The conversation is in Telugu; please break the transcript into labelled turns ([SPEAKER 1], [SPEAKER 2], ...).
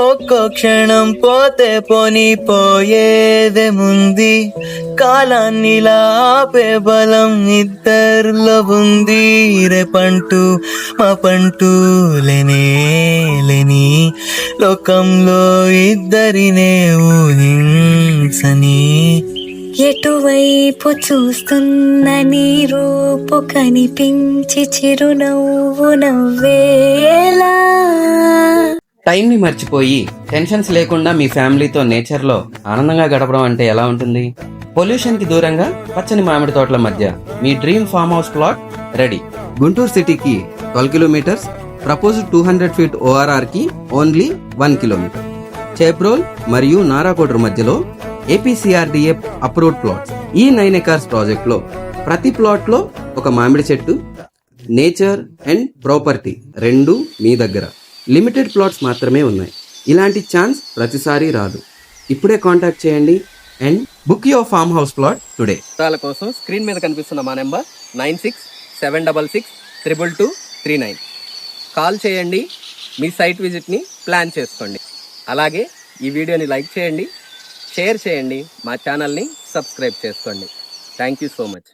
[SPEAKER 1] ఒక్కో క్షణం పోతే పోని పోయేదేముంది, కాలాన్నిలా ఆపే బలం ఇద్దరిలో ఉంది. రేపంటూ మా పంటూ లేనే లేని లోకంలో ఇద్దరినే ఊహించని.
[SPEAKER 2] ఎటువైపు చూస్తున్న నీ రూపు కనిపించి చిరునవ్వు నవ్వేలా.
[SPEAKER 3] టైం ని మర్చిపోయి టెన్షన్స్ లేకుండా మీ ఫ్యామిలీతో నేచర్ లో ఆనందంగా గడపడం అంటే ఎలా ఉంటుంది? పొల్యూషన్ కి దూరంగా పచ్చని మామిడి తోటల మధ్య మీ dream farm house plot ready. Guntur సిటీకి 12 కిలోమీటర్స్, ప్రపోజ్డ్ 200 ఫీట్ ORR కి ఓన్లీ 1 కిలోమీటర్. చేబ్రోల్ మరియు నారాకోటర్ మధ్యలో APCRDA అప్రూవ్డ్ ప్లాట్స్. ఈ 9 acres ప్రాజెక్ట్ లో ప్రతి ప్లాట్ లో ఒక మామిడి చెట్టు. నేచర్ అండ్ ప్రాపర్టీ రెండు మీ దగ్గర. లిమిటెడ్ ప్లాట్స్ మాత్రమే ఉన్నాయి. ఇలాంటి ఛాన్స్ ప్రతిసారి రాదు. ఇప్పుడే కాంటాక్ట్ చేయండి and book your form house plot today.
[SPEAKER 4] వివరాల కోసం స్క్రీన్ మీద కనిపిస్తున్న మా నెంబర్ 9676622239 కాల్ చేయండి. మీ సైట్ విజిట్ని ప్లాన్ చేసుకోండి. అలాగే ఈ వీడియోని లైక్ చేయండి, షేర్ చేయండి, మా ఛానల్ని సబ్స్క్రైబ్ చేసుకోండి. Thank you so much.